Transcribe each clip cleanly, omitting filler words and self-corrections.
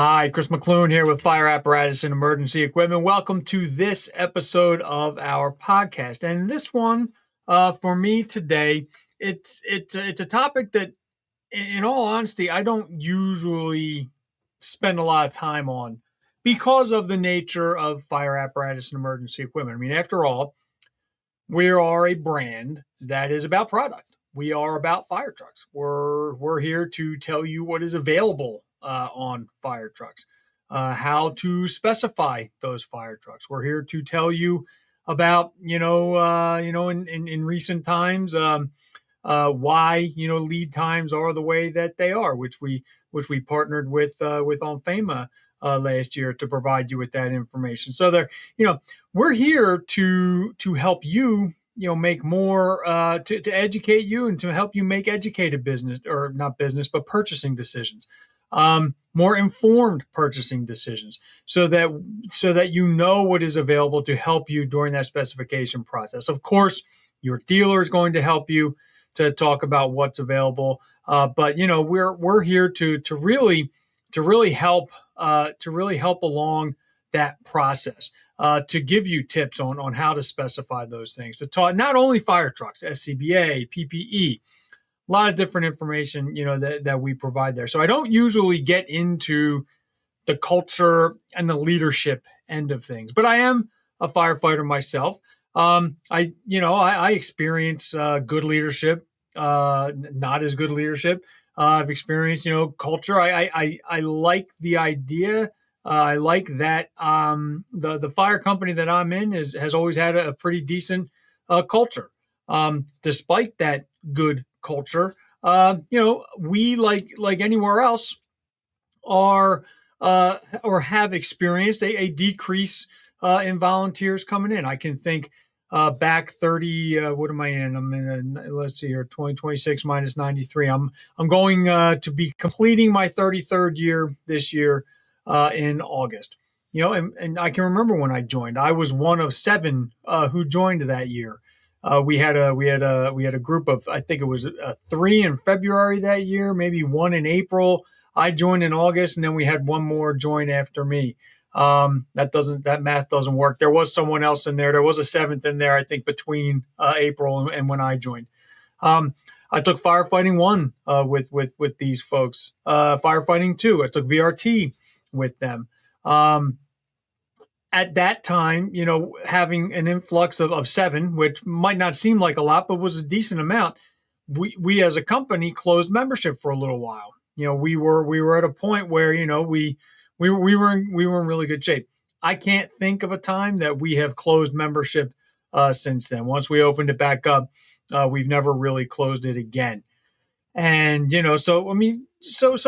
Hi, Chris McClune here with Fire Apparatus and Emergency Equipment. Welcome to this episode of our podcast. And this one, for me today, it's a topic that, in all honesty, I don't usually spend a lot of time on because of the nature of Fire Apparatus and Emergency Equipment. I mean, after all, we are a brand that is about product. We are about fire trucks. We're here to tell you what is available on fire trucks, how to specify those fire trucks. We're here to tell you about in recent times why lead times are the way that they are, which we partnered with Onfema last year to provide you with that information. So we're here to help you make more to educate you and to help you make educated business, or not business, but purchasing decisions, more informed purchasing decisions, so that you know what is available to help you during that specification process. Of course, your dealer is going to help you to talk about what's available, but we're here to really help along that process, to give you tips on how to specify those things, to talk not only fire trucks, SCBA, PPE, a lot of different information, that we provide there. So I don't usually get into the culture and the leadership end of things, but I am a firefighter myself. I experience good leadership, not as good leadership. I've experienced, culture. I like the idea. I like that the fire company that I'm in has always had a pretty decent culture. Despite that good culture, we like anywhere else are or have experienced a decrease in volunteers coming in. I can think back 30. What am I in? I'm in. Let's see here. 2026 minus 93. I'm going to be completing my 33rd year this year in August. And I can remember when I joined. I was one of 7 who joined that year. We had a group of, I think it was 3 in February that year, maybe 1 in April. I joined in August, and then we had one more join after me. That math doesn't work. There was someone else in there. There was a 7th in there, I think, between April and when I joined. I took firefighting 1 with these folks. Firefighting 2, I took VRT with them. At that time, having an influx of 7, which might not seem like a lot, but was a decent amount, we as a company closed membership for a little while. We were at a point where, we were in really good shape. I can't think of a time that we have closed membership since then. Once we opened it back up, we've never really closed it again. And so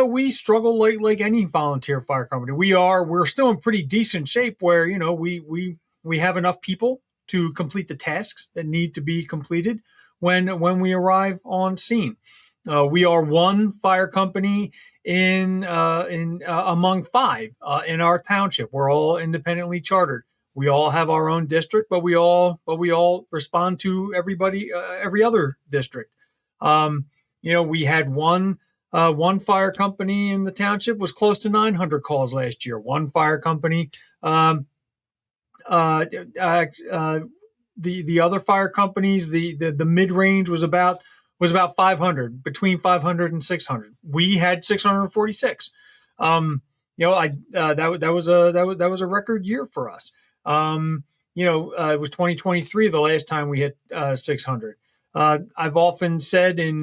we struggle like any volunteer fire company. We're still in pretty decent shape where we have enough people to complete the tasks that need to be completed when we arrive on scene. We are one fire company in among 5 in our township. We're all independently chartered. We all have our own district, but we all respond to everybody, every other district. We had one fire company in the township was close to 900 calls last year. One fire company, the other fire companies, the mid range was about 500, between 500 and 600. We had 646. That was a record year for us. It was 2023 the last time we hit 600. I've often said in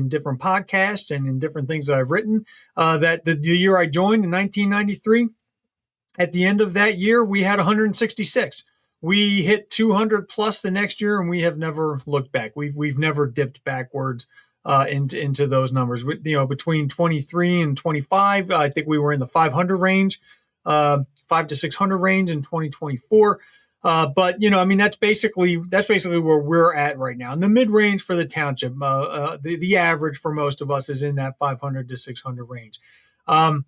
different podcasts and in different things that I've written that the year I joined in 1993, at the end of that year, we had 166. We hit 200 plus the next year, and we have never looked back. We've never dipped backwards into those numbers. Between 23 and 25, I think we were in the 500 range, 5 to 600 range in 2024. But that's basically where we're at right now. And the mid range for the township, the average for most of us is in that 500 to 600 range. Let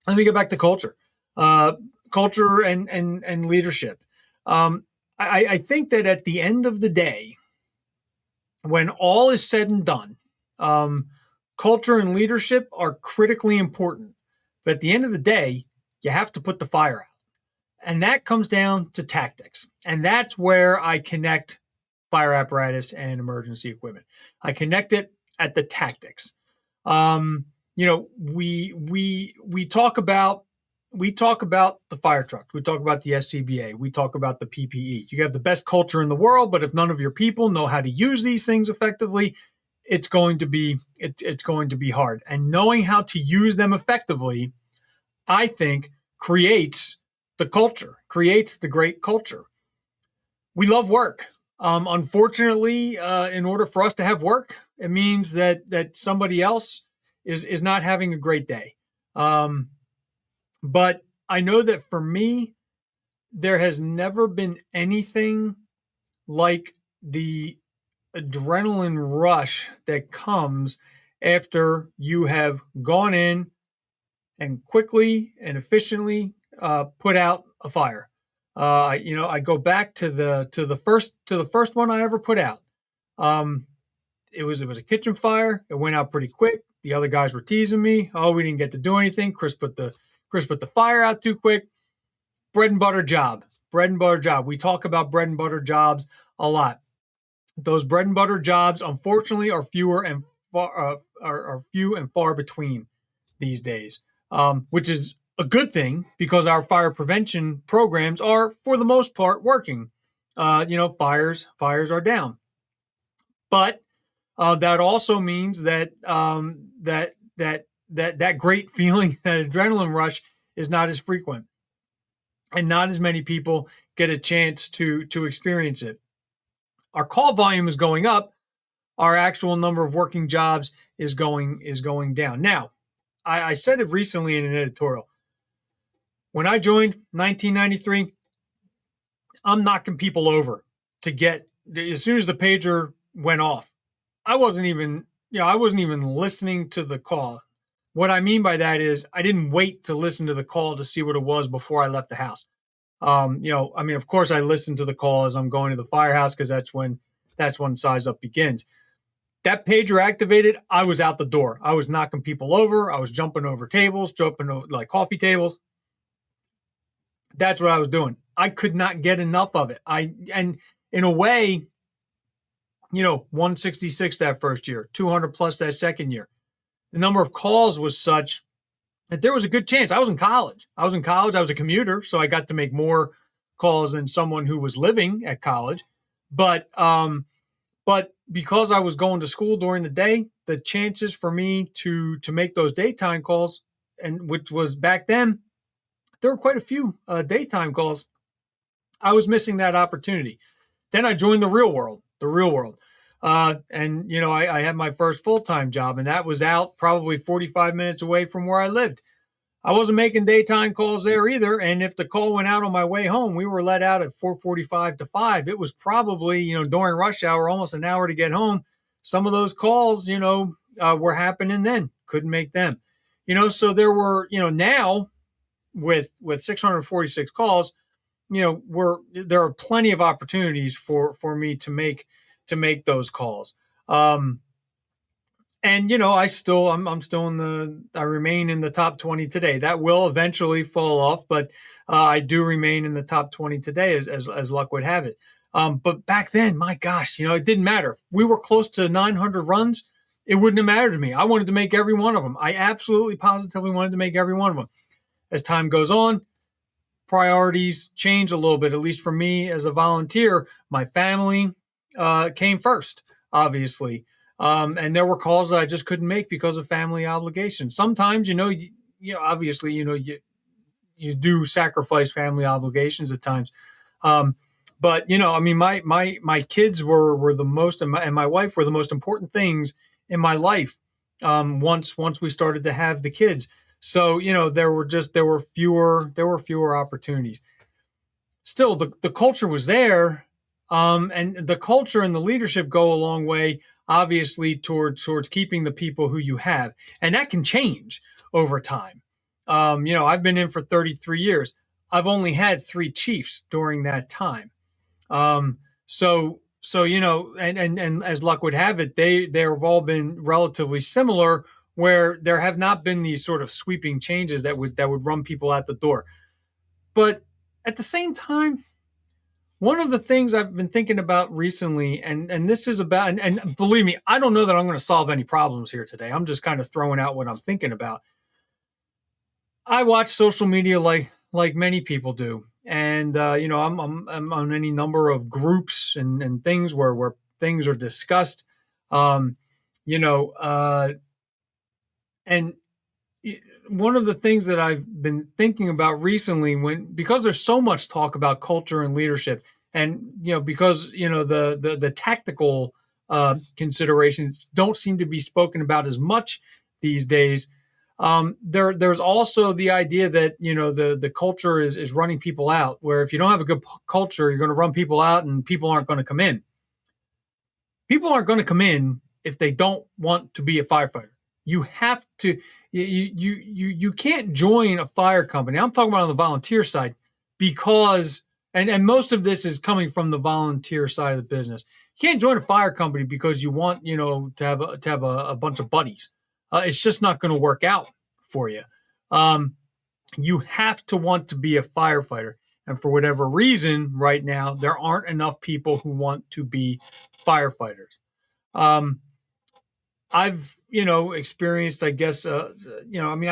me get back to culture, and leadership. I think that at the end of the day, when all is said and done, culture and leadership are critically important But at the end of the day, you have to put the fire out. And that comes down to tactics. And that's where I connect fire apparatus and emergency equipment. I connect it at the tactics. We talk about the fire trucks. We talk about the SCBA. We talk about the PPE. You have the best culture in the world, but if none of your people know how to use these things effectively, it's going to be hard. And knowing how to use them effectively, I think, creates the culture, creates the great culture. We love work. Unfortunately, in order for us to have work, it means that somebody else is not having a great day. But I know that for me, there has never been anything like the adrenaline rush that comes after you have gone in and quickly and efficiently put out a fire. I go back to the first one I ever put out. It was a kitchen fire. It went out pretty quick. The other guys were teasing me. Oh, we didn't get to do anything. Chris put the fire out too quick. Bread and butter job. Bread and butter job. We talk about bread and butter jobs a lot. Those bread and butter jobs, unfortunately, are few and far between these days, which is a good thing because our fire prevention programs are, for the most part, working. Fires are down, but that also means that that great feeling, that adrenaline rush, is not as frequent, and not as many people get a chance to experience it. Our call volume is going up. Our actual number of working jobs is going down. Now, I said it recently in an editorial. When I joined 1993, I'm knocking people over to get, as soon as the pager went off, I wasn't even listening to the call. What I mean by that is I didn't wait to listen to the call to see what it was before I left the house. Of course I listened to the call as I'm going to the firehouse because that's when size up begins. That pager activated, I was out the door. I was knocking people over. I was jumping over tables, jumping over like coffee tables. That's what I was doing. I could not get enough of it. And in a way, 166 that first year, 200 plus that second year. The number of calls was such that there was a good chance. I was in college. I was a commuter, so I got to make more calls than someone who was living at college. But because I was going to school during the day, the chances for me to make those daytime calls, and which was back then, there were quite a few daytime calls. I was missing that opportunity. Then I joined the real world. I had my first full-time job, and that was out probably 45 minutes away from where I lived. I wasn't making daytime calls there either. And if the call went out on my way home, we were let out at 4:45 to 5. It was probably, during rush hour, almost an hour to get home. Some of those calls, were happening then. Couldn't make them. So there were, now with 646 calls, there are plenty of opportunities for me to make those calls. And I'm still I remain in the top 20 today. That will eventually fall off, but I do remain in the top 20 today as luck would have it. But back then, my gosh, it didn't matter. We were close to 900 runs. It wouldn't have mattered to me. I wanted to make every one of them. I absolutely positively wanted to make every one of them. As time goes on, priorities change a little bit, at least for me as a volunteer. My family came first, obviously. And there were calls that I just couldn't make because of family obligations. Sometimes, obviously, you do sacrifice family obligations at times. But my kids were the most, and my wife were the most important things in my life. Once we started to have the kids. So, there were fewer opportunities. Still, the culture was there. And the culture and the leadership go a long way, obviously, towards keeping the people who you have. And that can change over time. I've been in for 33 years. I've only had 3 chiefs during that time. So and as luck would have it, they've all been relatively similar where there have not been these sort of sweeping changes that would run people out the door. But at the same time, one of the things I've been thinking about recently, and this is about, and believe me, I don't know that I'm going to solve any problems here today. I'm just kind of throwing out what I'm thinking about. I watch social media like many people do, and I'm on any number of groups and things where things are discussed. Um, you know, and one of the things that I've been thinking about recently, because there's so much talk about culture and leadership, and because the tactical considerations don't seem to be spoken about as much these days. There's also the idea that the culture is running people out. Where if you don't have a good culture, you're going to run people out, and people aren't going to come in. People aren't going to come in if they don't want to be a firefighter. You have to. You can't join a fire company. I'm talking about on the volunteer side, because and most of this is coming from the volunteer side of the business. You can't join a fire company because you want to have a bunch of buddies. It's just not going to work out for you. You have to want to be a firefighter, and for whatever reason, right now there aren't enough people who want to be firefighters. I've experienced, I guess, I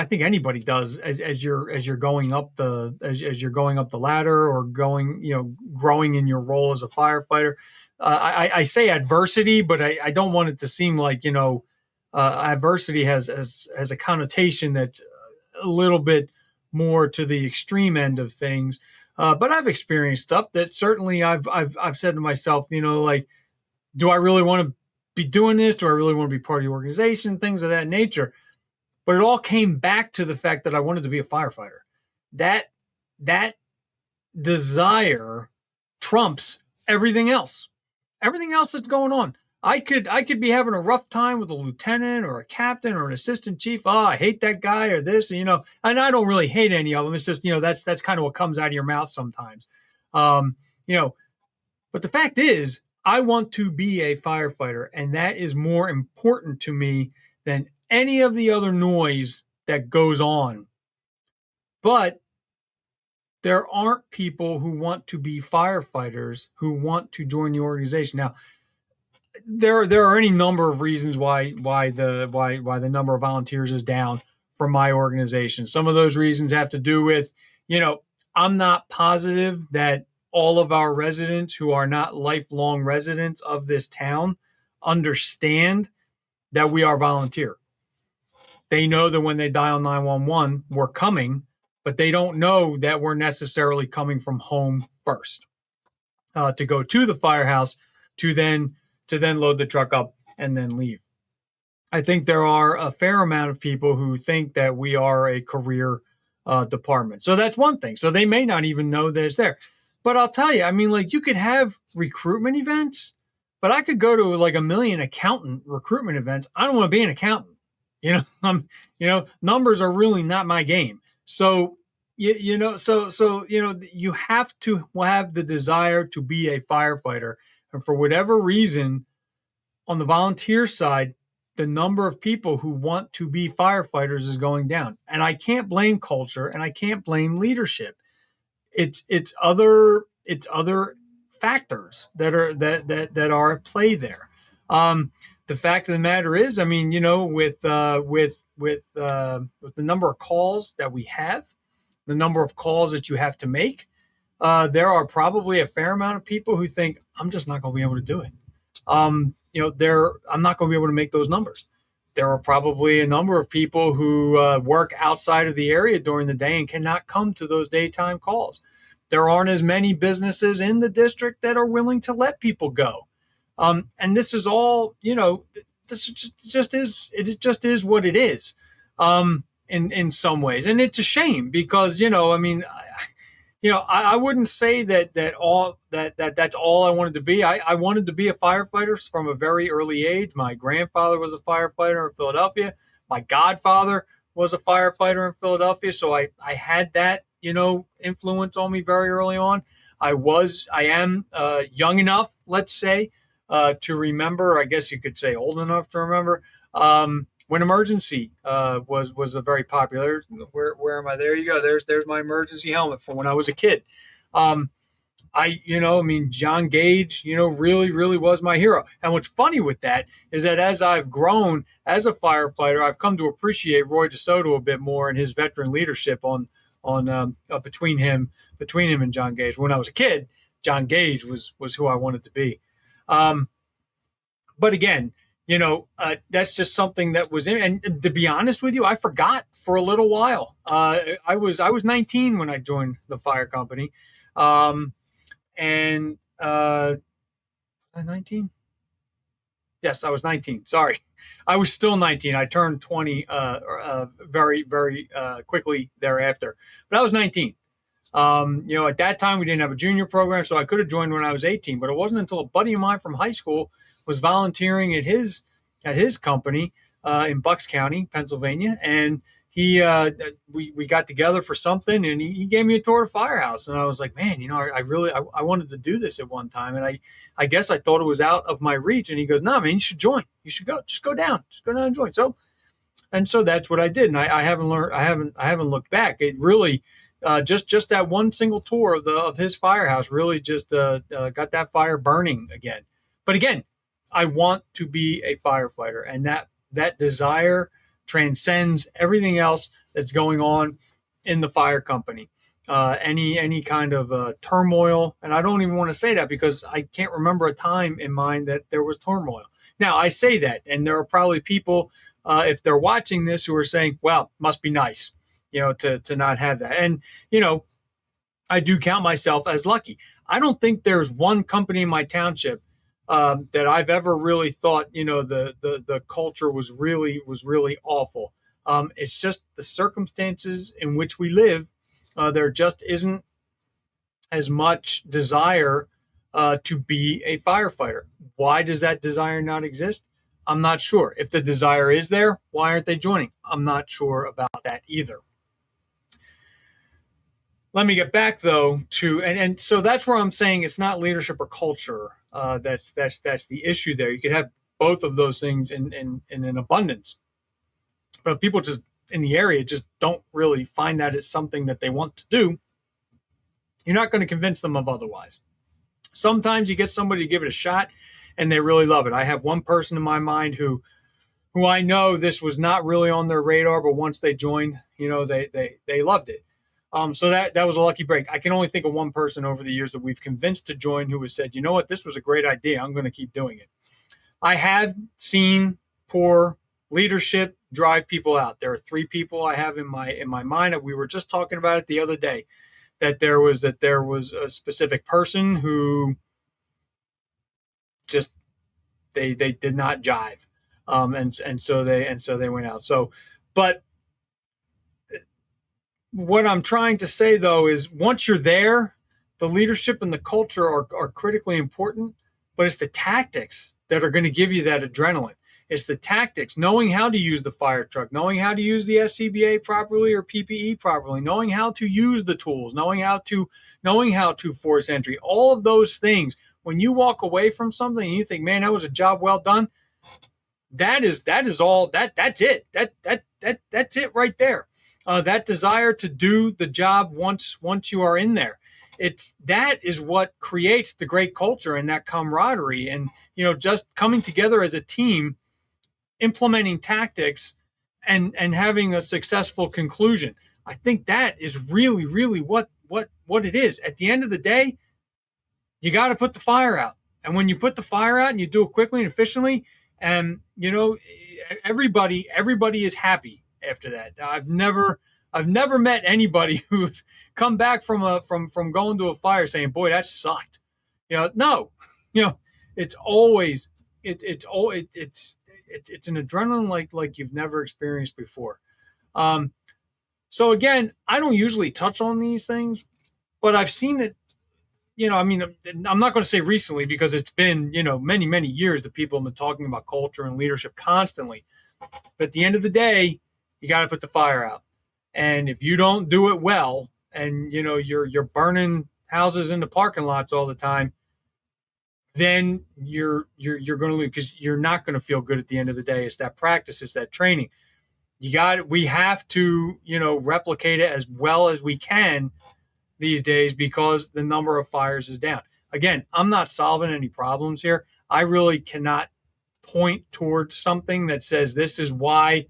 think anybody does as you're going up as you're going up the ladder or growing in your role as a firefighter. I say adversity, but I don't want it to seem like adversity has a connotation that's a little bit more to the extreme end of things. But I've experienced stuff that certainly I've said to myself, like, do I really want to be doing this? Do I really want to be part of the organization? Things of that nature. But it all came back to the fact that I wanted to be a firefighter. That desire trumps everything else. Everything else that's going on. I could be having a rough time with a lieutenant or a captain or an assistant chief. Oh, I hate that guy or this, and I don't really hate any of them. It's just, that's kind of what comes out of your mouth sometimes. But the fact is, I want to be a firefighter, and that is more important to me than any of the other noise that goes on. But there aren't people who want to be firefighters who want to join the organization. Now, there are any number of reasons why the number of volunteers is down for my organization. Some of those reasons have to do with, I'm not positive that all of our residents who are not lifelong residents of this town understand that we are volunteer. They know that when they dial 911, we're coming, but they don't know that we're necessarily coming from home first to go to the firehouse to then load the truck up and then leave. I think there are a fair amount of people who think that we are a career department. So that's one thing. So they may not even know that it's there. But I'll tell you, you could have recruitment events, but I could go to like a million accountant recruitment events. I don't want to be an accountant. Numbers are really not my game. So, you have to have the desire to be a firefighter. And for whatever reason, on the volunteer side, the number of people who want to be firefighters is going down. And I can't blame culture and I can't blame leadership. It's other factors that are at play there. The fact of the matter is, with the number of calls that we have, the number of calls that you have to make, there are probably a fair amount of people who think I'm just not going to be able to do it. I'm not going to be able to make those numbers. There are probably a number of people who work outside of the area during the day and cannot come to those daytime calls. There aren't as many businesses in the district that are willing to let people go. And this is all, this just is what it is in some ways. And it's a shame because, I wouldn't say that's all I wanted to be. I wanted to be a firefighter from a very early age. My grandfather was a firefighter in Philadelphia. My godfather was a firefighter in Philadelphia. So I had that, influence on me very early on. I am young enough, let's say, to remember, I guess you could say old enough to remember, when emergency was a very popular. Where am I? There you go. There's my emergency helmet from when I was a kid. Um, John Gage, really, really was my hero. And what's funny with that is that as I've grown as a firefighter, I've come to appreciate Roy DeSoto a bit more and his veteran leadership between him and John Gage. When I was a kid, John Gage was who I wanted to be. But again, that's just something that was in. And to be honest with you, I forgot for a little while. I was 19 when I joined the fire company. And 19? Yes, I was 19. Sorry. I was still 19. I turned 20 very, very quickly thereafter. But I was 19. At that time, we didn't have a junior program, so I could have joined when I was 18. But it wasn't until a buddy of mine from high school was volunteering at his company in Bucks County, Pennsylvania. And we got together for something, and he gave me a tour of the firehouse, and I was like, man, I wanted to do this at one time, and I guess I thought it was out of my reach. And he goes, no, man, you should join. You should go. Just go down and join. So that's what I did, and I haven't looked back. It really just that one single tour of his firehouse really just got that fire burning again. But again, I want to be a firefighter, and that desire transcends everything else that's going on in the fire company. Any kind of turmoil, and I don't even want to say that because I can't remember a time in mind that there was turmoil. Now I say that, and there are probably people, if they're watching this, who are saying, "Well, must be nice, to not have that." And I do count myself as lucky. I don't think there's one company in my township that I've ever really thought, the culture was really awful. It's just the circumstances in which we live. There just isn't as much desire to be a firefighter. Why does that desire not exist? I'm not sure. If the desire is there, why aren't they joining? I'm not sure about that either. Let me get back though to, and so that's where I'm saying it's not leadership or culture. That's the issue there. You could have both of those things in an abundance, but if people just in the area just don't really find that it's something that they want to do, you're not going to convince them of otherwise. Sometimes you get somebody to give it a shot and they really love it. I have one person in my mind who I know this was not really on their radar, but once they joined, they loved it. So that was a lucky break. I can only think of one person over the years that we've convinced to join who has said, you know what, this was a great idea. I'm going to keep doing it. I have seen poor leadership drive people out. There are 3 people I have in my mind. We were just talking about it the other day, that there was a specific person who just they did not jive, and so they went out. So, but what I'm trying to say though is once you're there, the leadership and the culture are critically important, but it's the tactics that are going to give you that adrenaline. It's the tactics, knowing how to use the fire truck, knowing how to use the SCBA properly or PPE properly, knowing how to use the tools, knowing how to force entry, all of those things. When you walk away from something and you think, man, that was a job well done, that's it. That's it right there. That desire to do the job once you are in there. That is what creates the great culture and that camaraderie, and just coming together as a team, implementing tactics, and having a successful conclusion. I think that is really, really what it is. At the end of the day, you got to put the fire out, and when you put the fire out and you do it quickly and efficiently, and everybody is happy after that. I've never met anybody who's come back from going to a fire saying, "Boy, that sucked." No, it's always it's an adrenaline like you've never experienced before. So again, I don't usually touch on these things, but I've seen it. I'm not going to say recently because it's been many years that people have been talking about culture and leadership constantly. But at the end of the day, you got to put the fire out. And if you don't do it well, and you're burning houses in the parking lots all the time, then you're going to lose, because you're not going to feel good at the end of the day. It's that practice, it's that training. We have to, replicate it as well as we can these days, because the number of fires is down. Again, I'm not solving any problems here. I really cannot point towards something that says this is why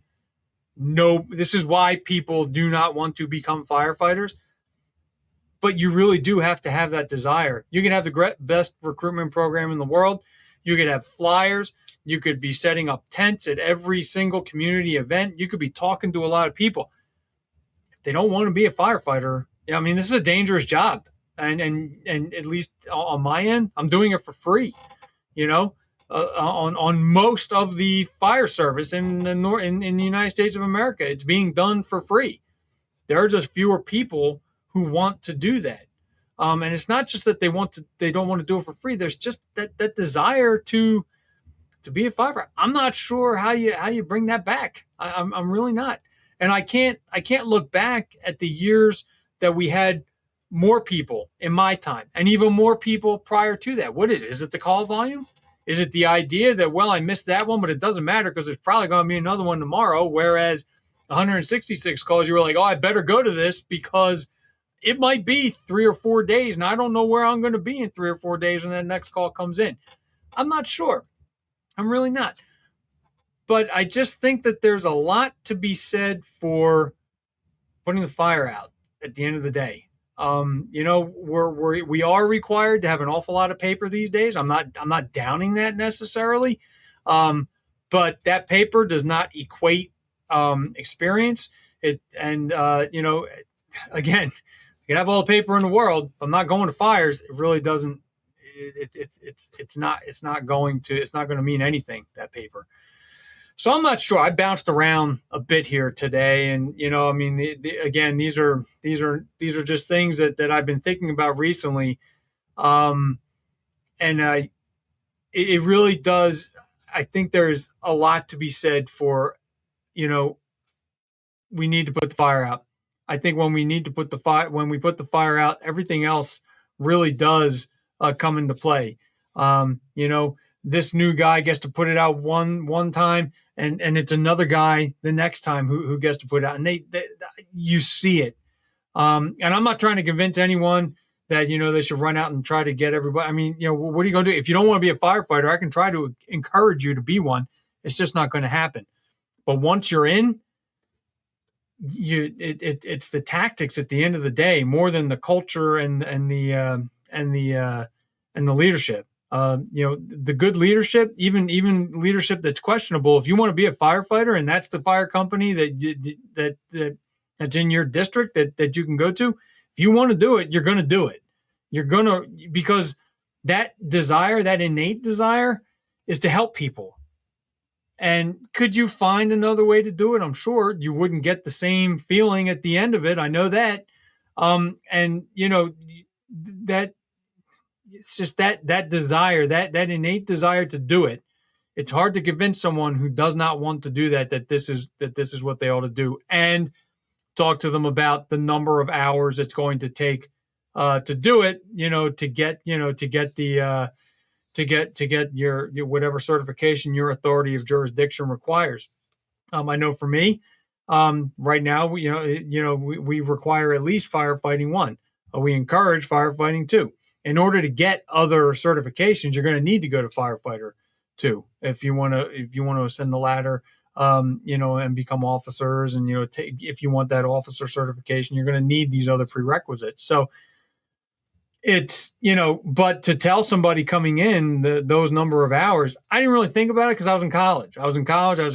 people do not want to become firefighters. But you really do have to have that desire. You can have the best recruitment program in the world. You could have flyers. You could be setting up tents at every single community event. You could be talking to a lot of people. If they don't want to be a firefighter, I mean, this is a dangerous job. And at least on my end, I'm doing it for free. On most of the fire service in the United States of America, it's being done for free. There are just fewer people who want to do that. And it's not just that they don't want to do it for free. There's just that desire to be a firefighter. I'm not sure how you bring that back. I'm really not. And I can't look back at the years that we had more people in my time and even more people prior to that. What is it? Is it the call volume? Is it the idea that, well, I missed that one, but it doesn't matter because there's probably going to be another one tomorrow, whereas 166 calls, you were like, oh, I better go to this because it might be 3 or 4 days, and I don't know where I'm going to be in 3 or 4 days when that next call comes in. I'm not sure. I'm really not. But I just think that there's a lot to be said for putting the fire out at the end of the day. We are required to have an awful lot of paper these days. I'm not downing that necessarily. But that paper does not equate experience. Again, you can have all the paper in the world. If I'm not going to fires, it really doesn't. It's not going to mean anything, that paper. So I'm not sure. I bounced around a bit here today, and again, these are just things that I've been thinking about recently, and it really does. I think there's a lot to be said for, we need to put the fire out. I think when we put the fire out, everything else really does come into play. This new guy gets to put it out one time, and it's another guy the next time who gets to put it out, and they you see it. And I'm not trying to convince anyone that they should run out and try to get everybody. I mean, what are you going to do if you don't want to be a firefighter? I can try to encourage you to be one. It's just not going to happen. But once you're in, it's the tactics at the end of the day more than the culture and the leadership. The good leadership, even leadership that's questionable. If you want to be a firefighter and that's the fire company that's in your district that you can go to, if you want to do it, you're going to do it. Because that desire, that innate desire, is to help people. And could you find another way to do it? I'm sure you wouldn't get the same feeling at the end of it. I know that. That it's just that desire, that innate desire to do it. It's hard to convince someone who does not want to do that this is what they ought to do, and talk to them about the number of hours it's going to take to do it. To get your whatever certification your authority of jurisdiction requires. I know for me, right now, we require at least firefighting 1. We encourage firefighting 2. In order to get other certifications, you're going to need to go to firefighter 2 if you want to ascend the ladder, and become officers, and if you want that officer certification, you're going to need these other prerequisites. So it's, but to tell somebody coming in those number of hours, I didn't really think about it because I was in college. I was a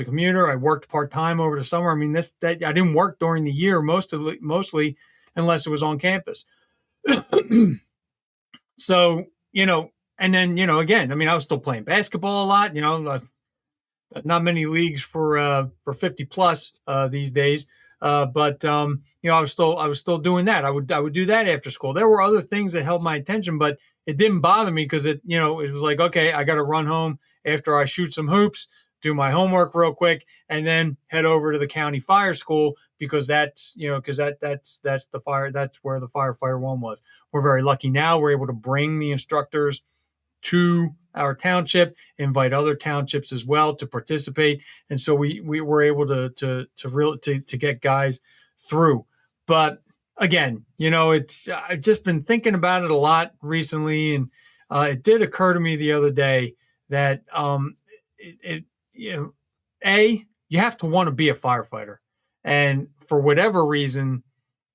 commuter. I worked part-time over the summer. I mean, I didn't work during the year mostly unless it was on campus. So, and then, again, I mean, I was still playing basketball a lot, not many leagues for 50 plus these days. But I was still doing that. I would do that after school. There were other things that held my attention, but it didn't bother me because it was like, okay, I got to run home after I shoot some hoops, do my homework real quick, and then head over to the county fire school because that's the fire. That's where the firefighter 1 was. We're very lucky now. We're able to bring the instructors to our township, invite other townships as well to participate. And so we were able to get guys through. But again, I've just been thinking about it a lot recently, and it did occur to me the other day that you have to want to be a firefighter, and for whatever reason,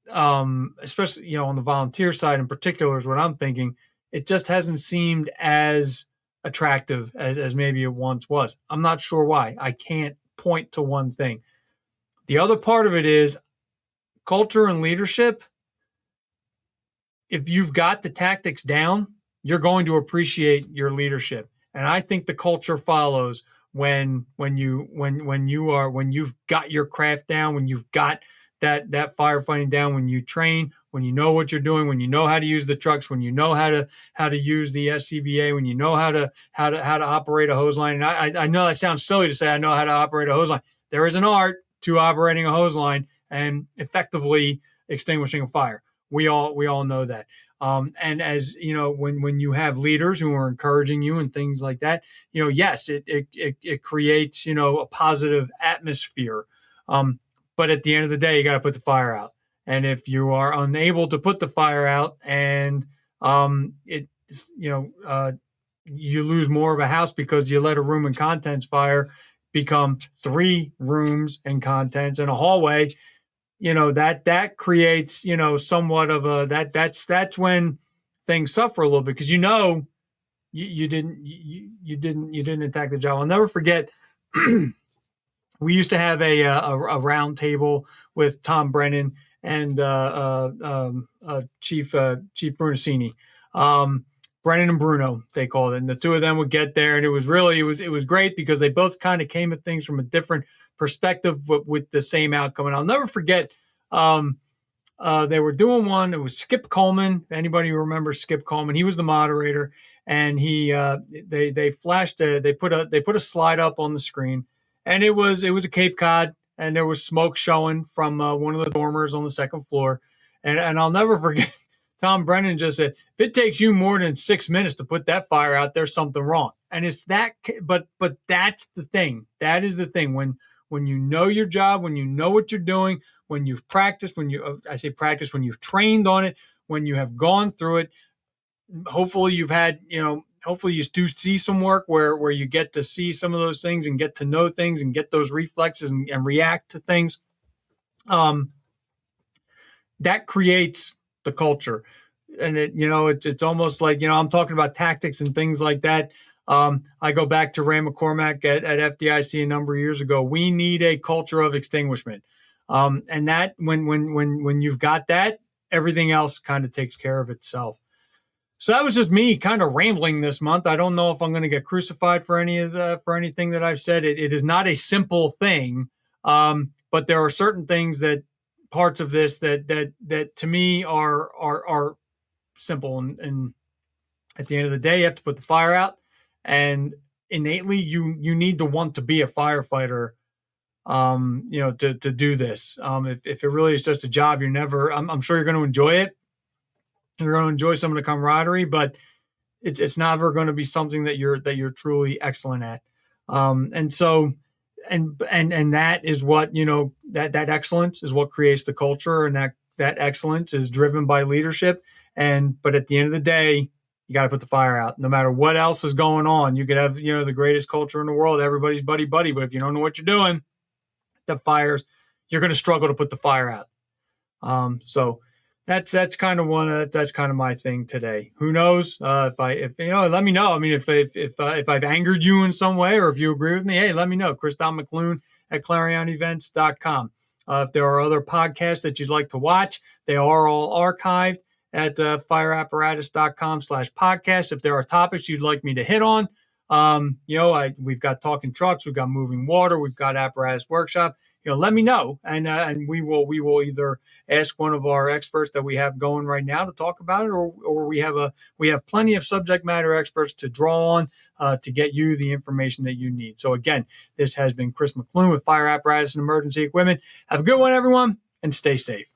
especially on the volunteer side in particular, is what I'm thinking. It just hasn't seemed as attractive as maybe it once was. I'm not sure why. I can't point to one thing. The other part of it is culture and leadership. If you've got the tactics down, you're going to appreciate your leadership. And I think the culture follows when you've got your craft down, when you've got that firefighting down, when you train, when you know what you're doing, when you know how to use the trucks, when you know how to use the SCBA, when you know how to operate a hose line. And I know that sounds silly to say I know how to operate a hose line. There is an art to operating a hose line and effectively extinguishing a fire. We all know that. And as you know, when you have leaders who are encouraging you and things like that, yes, it creates a positive atmosphere. But at the end of the day, you got to put the fire out. And if you are unable to put the fire out, and you lose more of a house because you let a room and contents fire become 3 rooms and contents and a hallway, that creates, somewhat of a, that's when things suffer a little bit, because you didn't attack the job. I'll never forget. We used to have a round table with Tom Brennan and Chief Brunacini. Brennan and Bruno, they called it. And the two of them would get there, and it was great because they both kind of came at things from a different perspective, but with the same outcome. And I'll never forget, they were doing one. It was Skip Coleman. Anybody who remembers Skip Coleman? He was the moderator, and they put a slide up on the screen, and it was a Cape Cod, and there was smoke showing from one of the dormers on the second floor, and I'll never forget. Tom Brennan just said, if it takes you more than 6 minutes to put that fire out, there's something wrong. And it's that, but that's the thing. That is the thing. When you know your job, when you know what you're doing, when you've practiced, when you've trained on it, when you have gone through it, hopefully you've had, hopefully you do see some work where you get to see some of those things and get to know things and get those reflexes and react to things. That creates the culture. And it's almost like, I'm talking about tactics and things like that. I go back to Ray McCormack at FDIC a number of years ago. We need a culture of extinguishment. And that when you've got that, everything else kind of takes care of itself. So that was just me kind of rambling this month. I don't know if I'm going to get crucified for anything that I've said. It is not a simple thing. But there are certain things parts of this that to me are simple. And at the end of the day, you have to put the fire out, and innately you need to want to be a firefighter, to do this. If it really is just a job, I'm sure you're going to enjoy it. You're going to enjoy some of the camaraderie, but it's never going to be something that you're truly excellent at. And so, and that is what, that excellence is what creates the culture, and that excellence is driven by leadership. But at the end of the day, you got to put the fire out. No matter what else is going on, you could have, the greatest culture in the world, everybody's buddy, but if you don't know what you're doing, the fires, you're going to struggle to put the fire out. So that's kind of that's kind of my thing today. Who knows? Let me know. I mean, if I've angered you in some way, or if you agree with me, hey, let me know. Chris.McClune at ClarionEvents.com. If there are other podcasts that you'd like to watch, they are all archived at fireapparatus.com/podcast. If there are topics you'd like me to hit on, we've got Talking Trucks, we've got Moving Water, we've got Apparatus Workshop. Let me know, and we will either ask one of our experts that we have going right now to talk about it, or we have plenty of subject matter experts to draw on to get you the information that you need. So again, this has been Chris McClune with Fire Apparatus and Emergency Equipment. Have a good one, everyone, and stay safe.